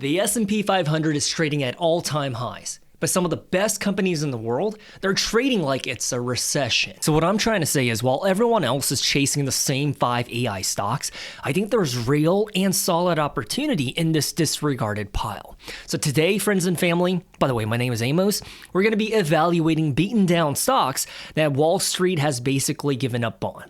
The S&P 500 is trading at all-time highs, but some of the best companies in the world, they're trading like it's a recession. So what I'm trying to say is, while everyone else is chasing the same 5 AI stocks, I think there's real and solid opportunity in this disregarded pile. So today, friends and family, by the way, my name is Amos, we're going to be evaluating beaten down stocks that Wall Street has basically given up on.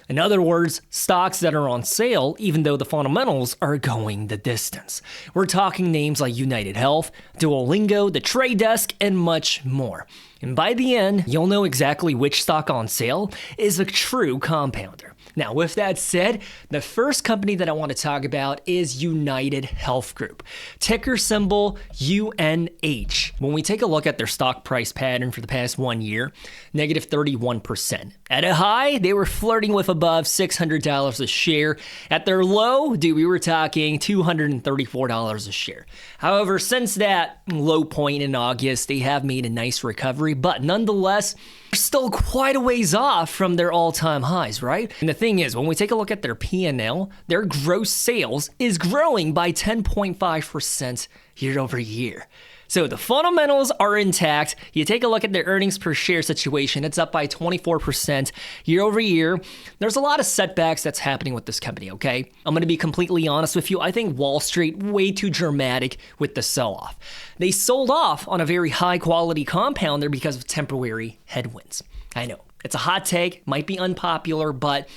In other words, stocks that are on sale even though the fundamentals are going the distance. We're talking names like UnitedHealth, Duolingo, The Trade Desk, and much more. And by the end, you'll know exactly which stock on sale is a true compounder. Now, with that said, the first company that I want to talk about is UnitedHealth Group, ticker symbol UNH. When we take a look at their stock price pattern for the past 1 year, negative 31%. At a high, they were flirting with above $600 a share. At their low, we were talking $234 a share. However, since that low point in August, they have made a nice recovery, but nonetheless, they're still quite a ways off from their all-time highs, right? And the thing is, when we take a look at their P&L, their gross sales is growing by 10.5% year over year. So the fundamentals are intact. You take a look at their earnings per share situation, it's up by 24% year over year. There's a lot of setbacks that's happening with this company, okay? I'm going to be completely honest with you. I think Wall Street way too dramatic with the sell-off. They sold off on a very high quality compounder because of temporary headwinds. I know, it's a hot take, might be unpopular, but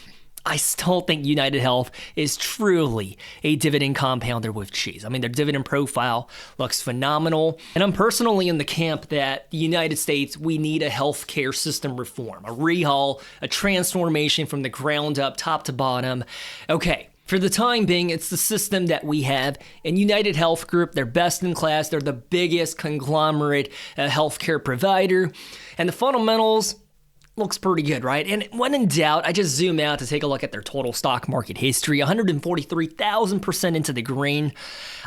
I still think UnitedHealth is truly a dividend compounder with cheese. I mean, their dividend profile looks phenomenal. And I'm personally in the camp that the United States, we need a healthcare system reform, a rehaul, a transformation from the ground up, top to bottom. Okay. For the time being, it's the system that we have. And UnitedHealth Group, they're best in class. They're the biggest conglomerate healthcare provider. And the fundamentals looks pretty good, right? And when in doubt, I just zoom out to take a look at their total stock market history, 143,000% into the green.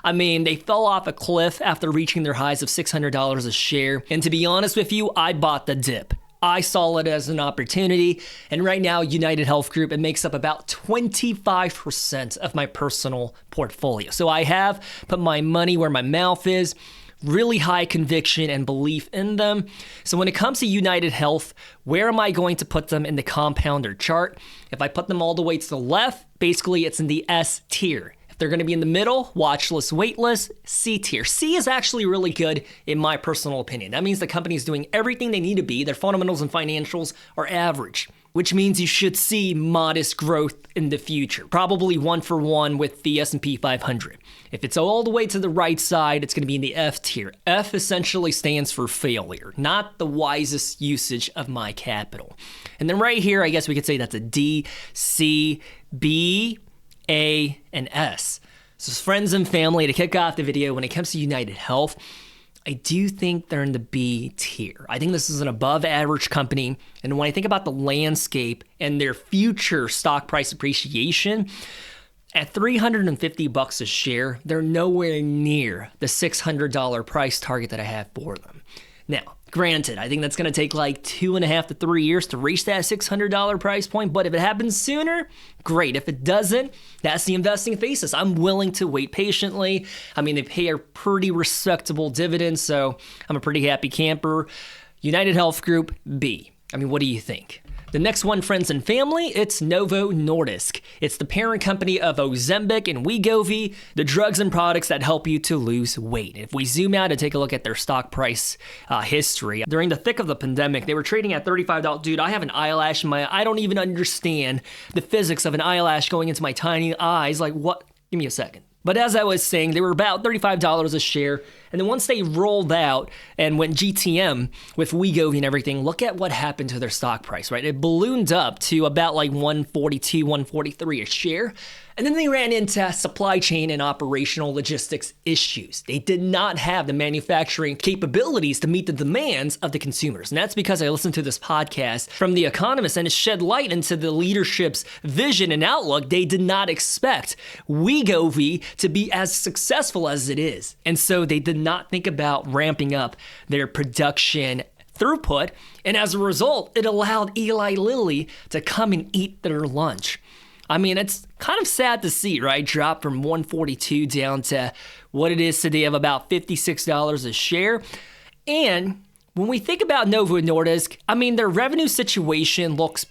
I mean, they fell off a cliff after reaching their highs of $600 a share. And to be honest with you, I bought the dip. I saw it as an opportunity. And right now, UnitedHealth Group, it makes up about 25% of my personal portfolio. So I have put my money where my mouth is. Really high conviction and belief in them. So when it comes to UnitedHealth, where am I going to put them in the compounder chart? If I put them all the way to the left, basically it's in the S tier. If they're going to be in the middle, watch list, wait list, C tier. C is actually really good in my personal opinion. That means the company is doing everything they need to be. Their fundamentals and financials are average, which means you should see modest growth in the future, probably 1-for-1 with the S&P 500. If it's all the way to the right side, it's going to be in the F tier. F essentially stands for failure, not the wisest usage of my capital. And then right here, I guess we could say that's a D, C, B, A, and S. So friends and family, to kick off the video, when it comes to UnitedHealth, I do think they're in the B tier. I think this is an above average company. And when I think about the landscape and their future stock price appreciation, at $350 a share, they're nowhere near the $600 price target that I have for them. Now, granted, I think that's going to take like 2.5 to 3 years to reach that $600 price point, but if it happens sooner, great. If it doesn't, that's the investing thesis. I'm willing to wait patiently. I mean, they pay a pretty respectable dividend, so I'm a pretty happy camper. UnitedHealth Group, B. I mean, what do you think? The next one, friends and family, it's Novo Nordisk. It's the parent company of Ozempic and Wegovy, the drugs and products that help you to lose weight. If we zoom out and take a look at their stock price history, during the thick of the pandemic, they were trading at $35. Dude, I have an eyelash in my eye. I don't even understand the physics of an eyelash going into my tiny eyes. Like, what? Give me a second. But as I was saying, they were about $35 a share. And then once they rolled out and went GTM with Wegovy and everything, look at what happened to their stock price, right? It ballooned up to about like $142, $143 a share. And then they ran into supply chain and operational logistics issues. They did not have the manufacturing capabilities to meet the demands of the consumers. And that's because I listened to this podcast from The Economist and it shed light into the leadership's vision and outlook. They did not expect Wegovy to be as successful as it is. And so they did not think about ramping up their production throughput. And as a result, it allowed Eli Lilly to come and eat their lunch. I mean, it's kind of sad to see, right? Drop from 142 down to what it is today of about $56 a share. And when we think about Novo Nordisk, I mean, their revenue situation looks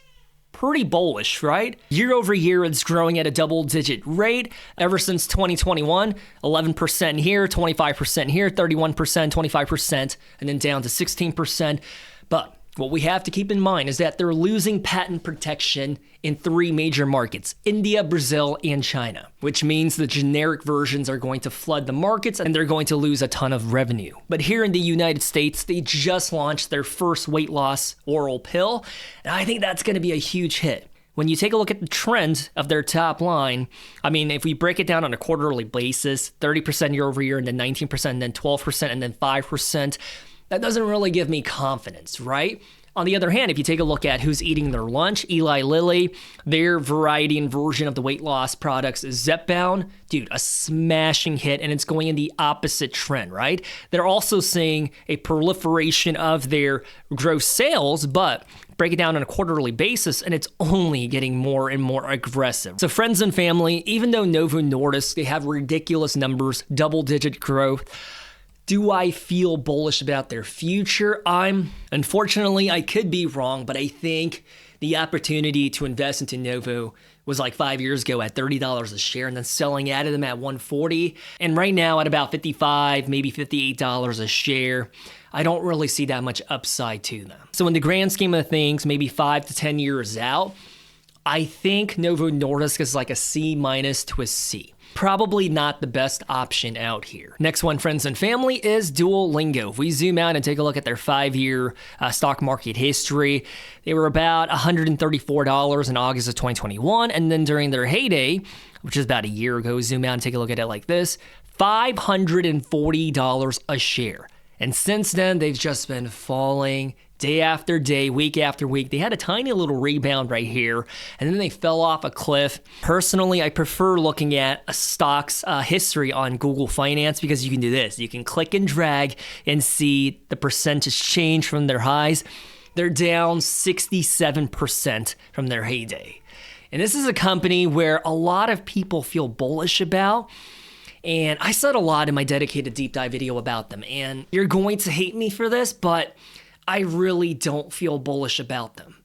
pretty bullish, right? Year over year, it's growing at a double-digit rate ever since 2021, 11% here, 25% here, 31%, 25%, and then down to 16%. But what we have to keep in mind is that they're losing patent protection in 3 major markets, India, Brazil, and China, which means the generic versions are going to flood the markets and they're going to lose a ton of revenue. But here in the United States, they just launched their first weight loss oral pill, and I think that's going to be a huge hit. When you take a look at the trend of their top line, I mean, if we break it down on a quarterly basis, 30% year over year, and then 19%, and then 12%, and then 5%, that doesn't really give me confidence, right? On the other hand, if you take a look at who's eating their lunch, Eli Lilly, their variety and version of the weight loss products is Zepbound. Dude, a smashing hit, and it's going in the opposite trend, right? They're also seeing a proliferation of their gross sales, but break it down on a quarterly basis, and it's only getting more and more aggressive. So friends and family, even though Novo Nordisk, they have ridiculous numbers, double-digit growth, do I feel bullish about their future? Unfortunately, I could be wrong, but I think the opportunity to invest into Novo was like 5 years ago at $30 a share and then selling out of them at $140. And right now at about $55, maybe $58 a share, I don't really see that much upside to them. So in the grand scheme of things, maybe 5 to 10 years out, I think Novo Nordisk is like a C- to a C. Probably not the best option out here. Next one, friends and family, is Duolingo. If we zoom out and take a look at their 5-year stock market history, they were about $134 in August of 2021. And then during their heyday, which is about a year ago, zoom out and take a look at it like this, $540 a share. And since then, they've just been falling day after day, week after week. They had a tiny little rebound right here, and then they fell off a cliff. Personally, I prefer looking at a stock's history on Google Finance because you can do this. You can click and drag and see the percentage change from their highs. They're down 67% from their heyday. And this is a company where a lot of people feel bullish about. And I said a lot in my dedicated deep dive video about them. And you're going to hate me for this, but I really don't feel bullish about them.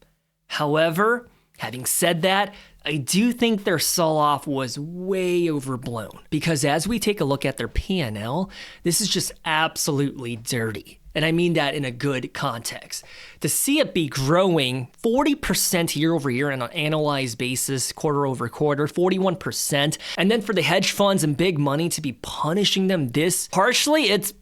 However, having said that, I do think their sell-off was way overblown because as we take a look at their P&L, this is just absolutely dirty. And I mean that in a good context. To see it be growing 40% year over year on an annualized basis, quarter over quarter, 41%, and then for the hedge funds and big money to be punishing them this harshly, it's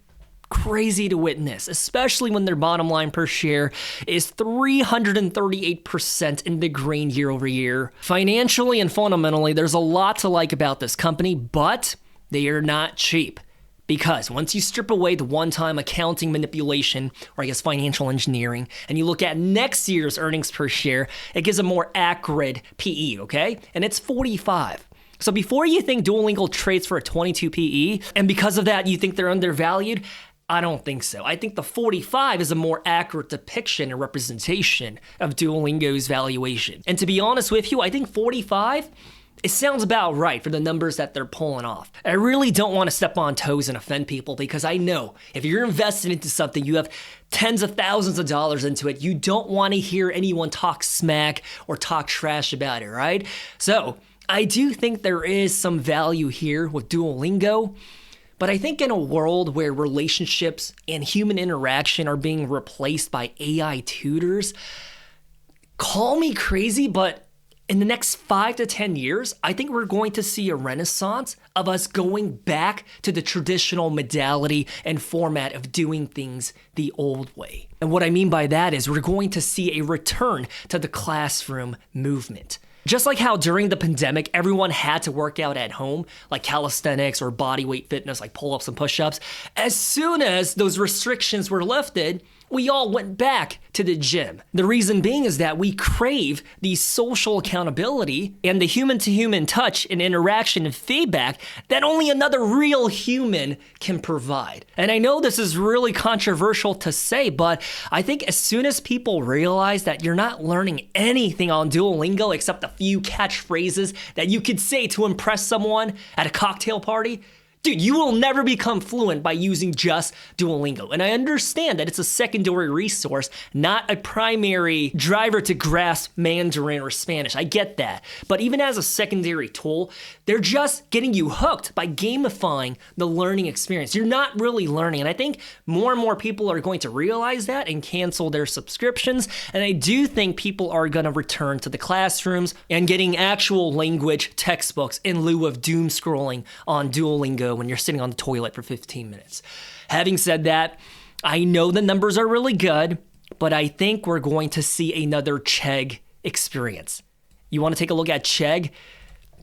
crazy to witness, especially when their bottom line per share is 338% in the green year over year. Financially and fundamentally, there's a lot to like about this company, but they are not cheap. Because once you strip away the one-time accounting manipulation, or I guess financial engineering, and you look at next year's earnings per share, it gives a more accurate PE, okay? And it's 45. So before you think Duolingo trades for a 22 PE, and because of that you think they're undervalued, I don't think so. I think the 45 is a more accurate depiction and representation of Duolingo's valuation. And to be honest with you, I think 45, it sounds about right for the numbers that they're pulling off. I really don't want to step on toes and offend people because I know if you're invested into something, you have tens of thousands of dollars into it, you don't want to hear anyone talk smack or talk trash about it, right? So I do think there is some value here with Duolingo. But I think in a world where relationships and human interaction are being replaced by AI tutors, call me crazy, but in the next 5 to 10 years, I think we're going to see a renaissance of us going back to the traditional modality and format of doing things the old way. And what I mean by that is we're going to see a return to the classroom movement. Just like how during the pandemic, everyone had to work out at home, like calisthenics or bodyweight fitness, like pull-ups and push-ups, as soon as those restrictions were lifted, we all went back to the gym. The reason being is that we crave the social accountability and the human-to-human touch and interaction and feedback that only another real human can provide. And I know this is really controversial to say, but I think as soon as people realize that you're not learning anything on Duolingo except a few catchphrases that you could say to impress someone at a cocktail party, dude, you will never become fluent by using just Duolingo. And I understand that it's a secondary resource, not a primary driver to grasp Mandarin or Spanish. I get that. But even as a secondary tool, they're just getting you hooked by gamifying the learning experience. You're not really learning. And I think more and more people are going to realize that and cancel their subscriptions. And I do think people are going to return to the classrooms and getting actual language textbooks in lieu of doom scrolling on Duolingo when you're sitting on the toilet for 15 minutes. Having said that, I know the numbers are really good, but I think we're going to see another Chegg experience. You want to take a look at Chegg?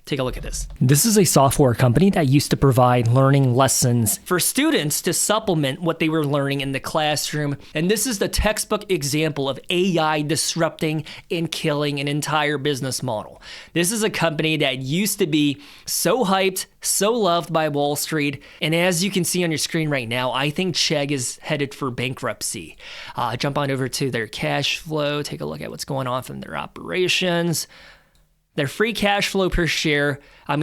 Take a look at this. This is a software company that used to provide learning lessons for students to supplement what they were learning in the classroom. And this is the textbook example of AI disrupting and killing an entire business model. This is a company that used to be so hyped, so loved by Wall Street. And as you can see on your screen right now, I think Chegg is headed for bankruptcy. Jump on over to their cash flow, take a look at what's going on from their operations. Their free cash flow per share,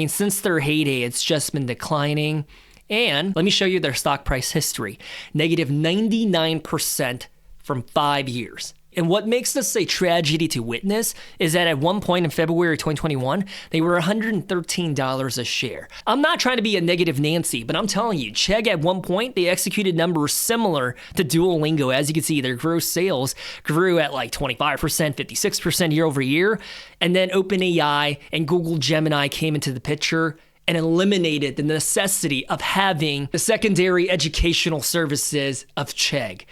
since their heyday, it's just been declining. And let me show you their stock price history. Negative 99% from 5 years. And what makes this a tragedy to witness is that at one point in February 2021, they were $113 a share. I'm not trying to be a negative Nancy, but I'm telling you, Chegg at one point, they executed numbers similar to Duolingo. As you can see, their gross sales grew at like 25%, 56% year over year. And then OpenAI and Google Gemini came into the picture and eliminated the necessity of having the secondary educational services of Chegg.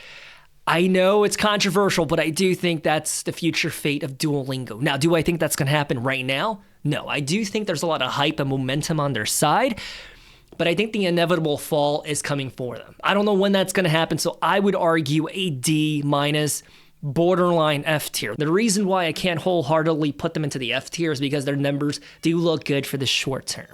I know it's controversial, but I do think that's the future fate of Duolingo. Now, do I think that's going to happen right now? No, I do think there's a lot of hype and momentum on their side, but I think the inevitable fall is coming for them. I don't know when that's going to happen, so I would argue a D minus, borderline F tier. The reason why I can't wholeheartedly put them into the F tier is because their numbers do look good for the short term.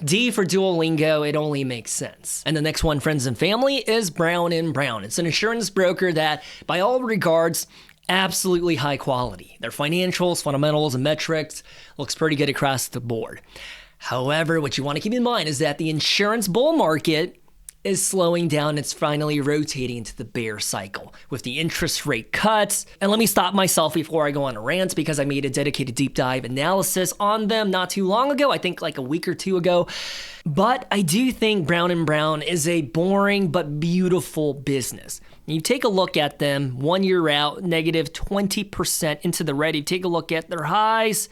D for Duolingo, it only makes sense. And the next one, friends and family, is Brown & Brown. It's an insurance broker that, by all regards, absolutely high quality. Their financials, fundamentals, and metrics looks pretty good across the board. However, what you want to keep in mind is that the insurance bull market is slowing down. It's finally rotating into the bear cycle with the interest rate cuts. And let me stop myself before I go on a rant because I made a dedicated deep dive analysis on them not too long ago, I think like a week or two ago. But I do think Brown & Brown is a boring but beautiful business. You take a look at them 1 year out, negative 20% into the red. You take a look at their highs.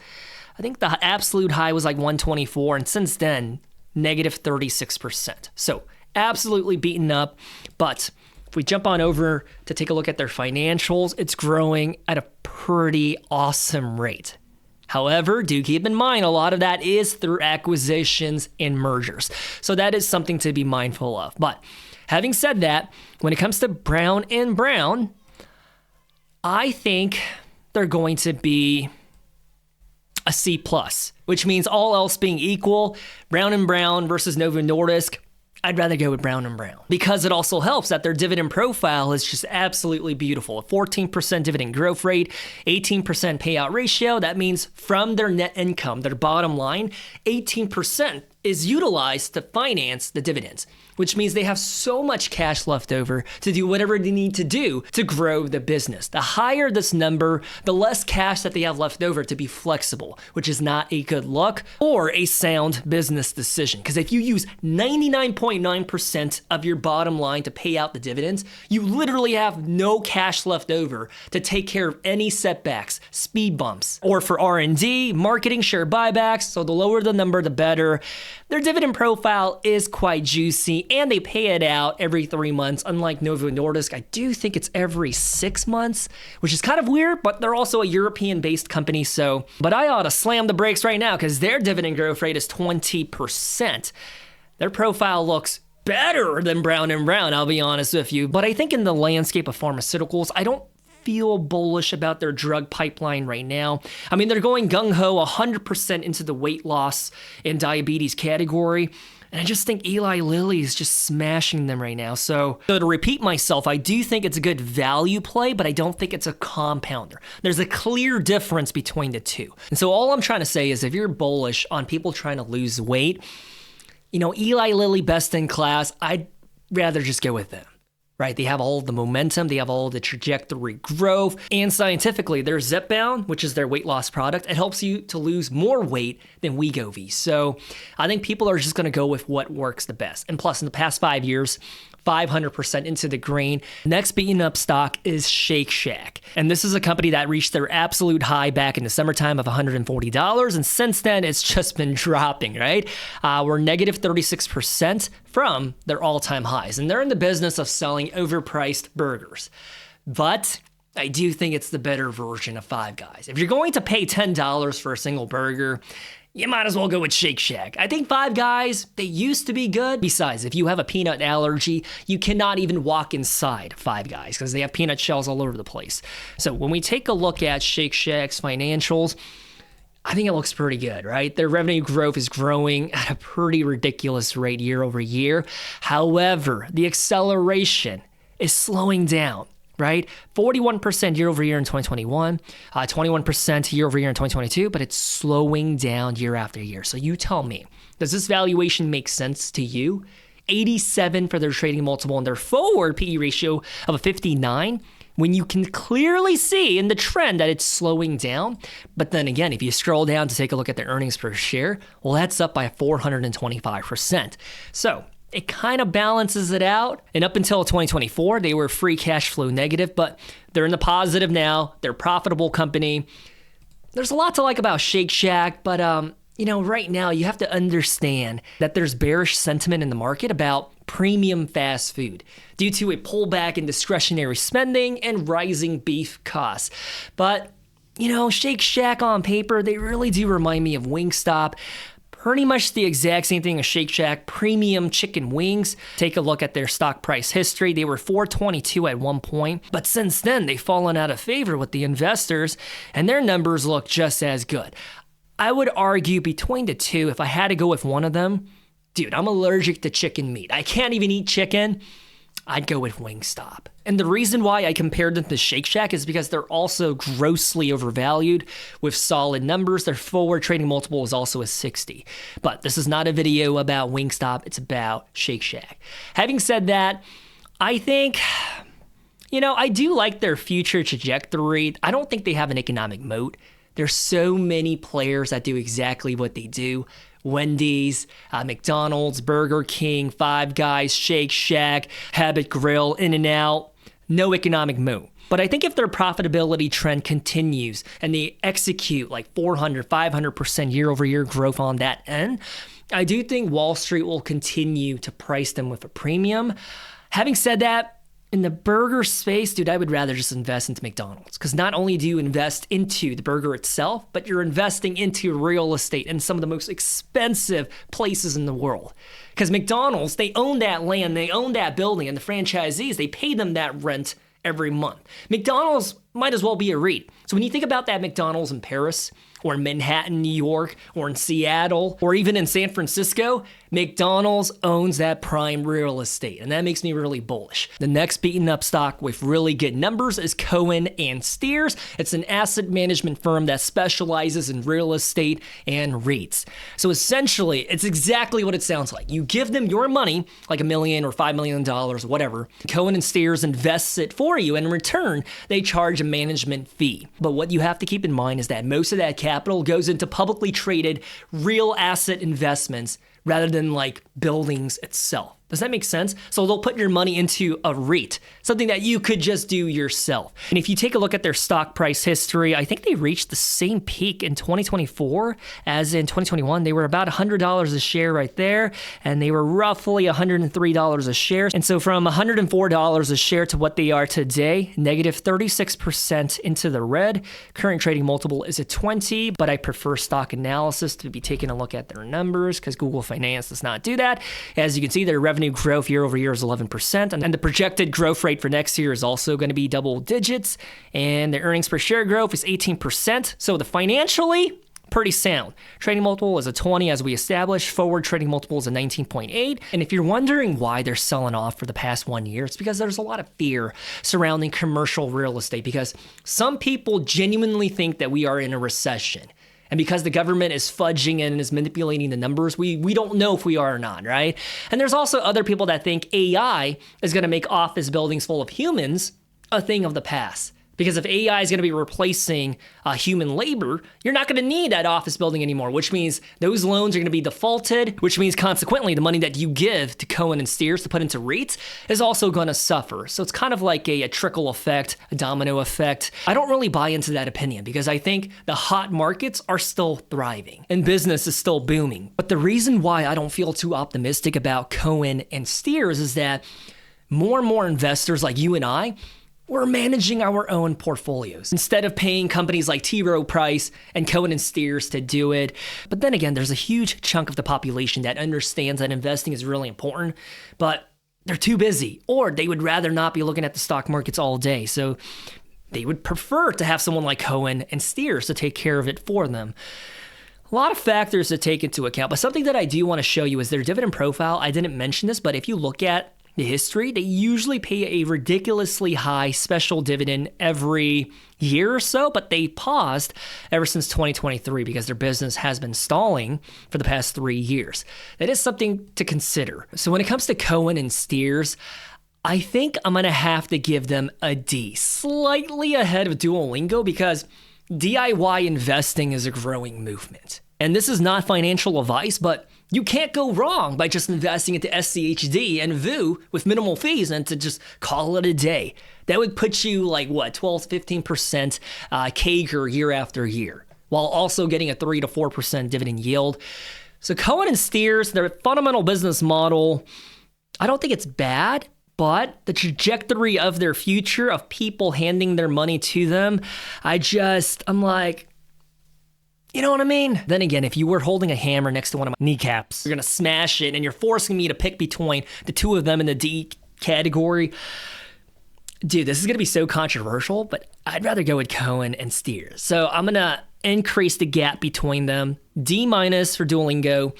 I think the absolute high was like 124, and since then, negative 36%. So absolutely beaten up, but if we jump on over to take a look at their financials, it's growing at a pretty awesome rate. However, do keep in mind, a lot of that is through acquisitions and mergers. So that is something to be mindful of. But having said that, when it comes to Brown & Brown, I think they're going to be a C+, which means all else being equal, Brown & Brown versus Novo Nordisk, I'd rather go with Brown & Brown because it also helps that their dividend profile is just absolutely beautiful. A 14% dividend growth rate, 18% payout ratio. That means from their net income, their bottom line, 18% is utilized to finance the dividends, which means they have so much cash left over to do whatever they need to do to grow the business. The higher this number, the less cash that they have left over to be flexible, which is not a good look or a sound business decision. Because if you use 99.9% of your bottom line to pay out the dividends, you literally have no cash left over to take care of any setbacks, speed bumps, or for R&D, marketing, share buybacks. So the lower the number, the better. Their dividend profile is quite juicy, and they pay it out every 3 months, unlike Novo Nordisk. I do think it's every 6 months, which is kind of weird, but they're also a European-based company, so. But I ought to slam the brakes right now because their dividend growth rate is 20%. Their profile looks better than Brown and Brown, I'll be honest with you. But I think in the landscape of pharmaceuticals, I don't feel bullish about their drug pipeline right now. I mean, they're going gung-ho 100% into the weight loss and diabetes category. And I just think Eli Lilly is just smashing them right now. So to repeat myself, I do think it's a good value play, but I don't think it's a compounder. There's a clear difference between the two. And so all I'm trying to say is if you're bullish on people trying to lose weight, Eli Lilly best in class, I'd rather just go with them. Right? They have all the momentum, they have all the trajectory growth, and scientifically, their Zepbound, which is their weight loss product, it helps you to lose more weight than Wegovy. So I think people are just going to go with what works the best. And plus, in the past 5 years, 500% into the green. Next beaten up stock is Shake Shack. And this is a company that reached their absolute high back in the summertime of $140. And since then, it's just been dropping, right? We're negative 36% from their all-time highs. And they're in the business of selling overpriced burgers. But I do think it's the better version of Five Guys. If you're going to pay $10 for a single burger, you might as well go with Shake Shack. I think Five Guys, they used to be good. Besides, if you have a peanut allergy, you cannot even walk inside Five Guys because they have peanut shells all over the place. So when we take a look at Shake Shack's financials, I think it looks pretty good, right? Their revenue growth is growing at a pretty ridiculous rate year over year. However, the acceleration is slowing down. Right? 41% year over year in 2021, 21% year over year in 2022, but it's slowing down year after year. So you tell me, does this valuation make sense to you? 87 for their trading multiple and their forward PE ratio of a 59, when you can clearly see in the trend that it's slowing down. But then again, if you scroll down to take a look at the earnings per share, well, that's up by 425%. So it kind of balances it out. And up until 2024, they were free cash flow negative, but they're in the positive now. They're a profitable company. There's a lot to like about Shake Shack, but right now you have to understand that there's bearish sentiment in the market about premium fast food due to a pullback in discretionary spending and rising beef costs. But, Shake Shack on paper, they really do remind me of Wingstop. Pretty much the exact same thing as Shake Shack premium chicken wings. Take a look at their stock price history. They were $4.22 at one point, but since then they've fallen out of favor with the investors and their numbers look just as good. I would argue between the two, if I had to go with one of them, dude, I'm allergic to chicken meat. I can't even eat chicken. I'd go with Wingstop. And the reason why I compared them to Shake Shack is because they're also grossly overvalued with solid numbers. Their forward trading multiple is also a 60. But this is not a video about Wingstop. It's about Shake Shack. Having said that, I think, I do like their future trajectory. I don't think they have an economic moat. There's so many players that do exactly what they do. Wendy's, McDonald's, Burger King, Five Guys, Shake Shack, Habit Grill, In-N-Out, no economic moat. But I think if their profitability trend continues and they execute like 400, 500% year over year growth on that end, I do think Wall Street will continue to price them with a premium. Having said that, in the burger space, dude, I would rather just invest into McDonald's because not only do you invest into the burger itself, but you're investing into real estate in some of the most expensive places in the world. Because McDonald's, they own that land, they own that building, and the franchisees, they pay them that rent every month. McDonald's might as well be a REIT. So when you think about that McDonald's in Paris, or in Manhattan, New York, or in Seattle, or even in San Francisco, McDonald's owns that prime real estate, and that makes me really bullish. The next beaten up stock with really good numbers is Cohen and Steers. It's an asset management firm that specializes in real estate and REITs. So essentially, it's exactly what it sounds like. You give them your money, like $1 million or $5 million, whatever. Cohen and Steers invests it for you, and in return, they charge a management fee. But what you have to keep in mind is that most of that capital goes into publicly traded real asset investments rather than like buildings itself. Does that make sense? So they'll put your money into a REIT, something that you could just do yourself. And if you take a look at their stock price history, I think they reached the same peak in 2024 as in 2021. They were about $100 a share right there, and they were roughly $103 a share. And so from $104 a share to what they are today, negative 36% into the red. Current trading multiple is a 20, but I prefer stock analysis to be taking a look at their numbers because Google Finance does not do that. As you can see, their revenue revenue growth year over year is 11%, and the projected growth rate for next year is also going to be double digits, and the earnings per share growth is 18%. So the financially, pretty sound. Trading multiple is a 20 as we established. Forward trading multiple is a 19.8. And if you're wondering why they're selling off for the past 1 year, it's because there's a lot of fear surrounding commercial real estate, because some people genuinely think that we are in a recession. And because the government is fudging and is manipulating the numbers, we don't know if we are or not, right? And there's also other people that think AI is going to make office buildings full of humans a thing of the past. Because if AI is going to be replacing human labor, you're not going to need that office building anymore, which means those loans are going to be defaulted, which means consequently the money that you give to Cohen and Steers to put into REITs is also going to suffer. So it's kind of like a trickle effect, a domino effect. I don't really buy into that opinion because I think the hot markets are still thriving and business is still booming. But the reason why I don't feel too optimistic about Cohen and Steers is that more and more investors like you and I, we're managing our own portfolios instead of paying companies like T. Rowe Price and Cohen and Steers to do it. But then again, there's a huge chunk of the population that understands that investing is really important, but they're too busy, or they would rather not be looking at the stock markets all day. So they would prefer to have someone like Cohen and Steers to take care of it for them. A lot of factors to take into account, but something that I do want to show you is their dividend profile. I didn't mention this, but if you look at the history, they usually pay a ridiculously high special dividend every year or so, but they paused ever since 2023 because their business has been stalling for the past 3 years. That is something to consider. So when it comes to Cohen and Steers, I think I'm going to have to give them a D, slightly ahead of Duolingo, because DIY investing is a growing movement. And this is not financial advice, but you can't go wrong by just investing into SCHD and VU with minimal fees and to just call it a day. That would put you like, 12 to 15% CAGR year after year, while also getting a 3 to 4% dividend yield. So Cohen and Steers, their fundamental business model, I don't think it's bad, but the trajectory of their future, of people handing their money to them, I'm like, you know what I mean? Then again, if you were holding a hammer next to one of my kneecaps, you're going to smash it, and you're forcing me to pick between the two of them in the D category. Dude, this is going to be so controversial, but I'd rather go with Cohen and Steers. So I'm going to increase the gap between them. D- for Duolingo,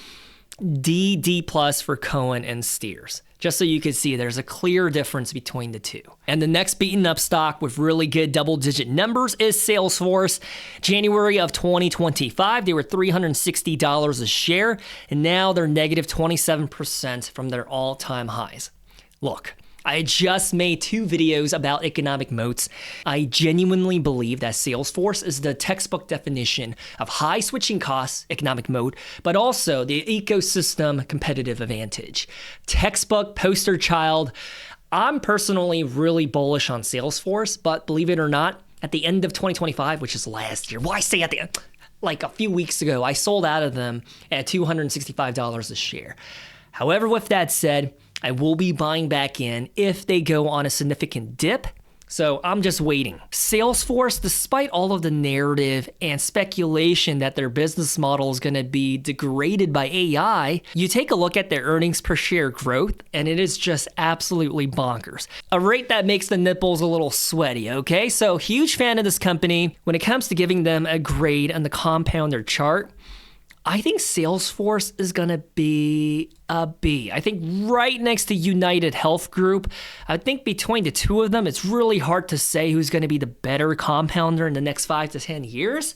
D+ for Cohen and Steers. Just so you can see there's a clear difference between the two. And the next beaten up stock with really good double-digit numbers is Salesforce. January of 2025, they were $360 a share, and now they're negative 27% from their all-time highs. Look, I just made 2 videos about economic moats. I genuinely believe that Salesforce is the textbook definition of high switching costs, economic moat, but also the ecosystem competitive advantage. Textbook poster child. I'm personally really bullish on Salesforce, but believe it or not, at the end of 2025, which is last year, I say at the end, like a few weeks ago, I sold out of them at $265 a share. However, with that said, I will be buying back in if they go on a significant dip. So I'm just waiting. Salesforce, despite all of the narrative and speculation that their business model is going to be degraded by AI, you take a look at their earnings per share growth, and it is just absolutely bonkers. A rate that makes the nipples a little sweaty, okay? So huge fan of this company. When it comes to giving them a grade on the compounder chart, I think Salesforce is going to be a B. I think right next to UnitedHealth Group. I think between the two of them, it's really hard to say who's going to be the better compounder in the next 5 to 10 years.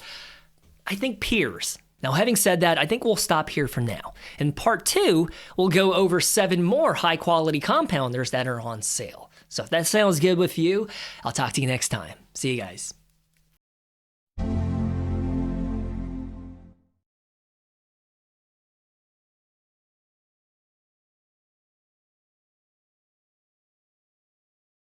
I think peers. Now, having said that, I think we'll stop here for now. In part 2, we'll go over 7 more high-quality compounders that are on sale. So if that sounds good with you, I'll talk to you next time. See you guys.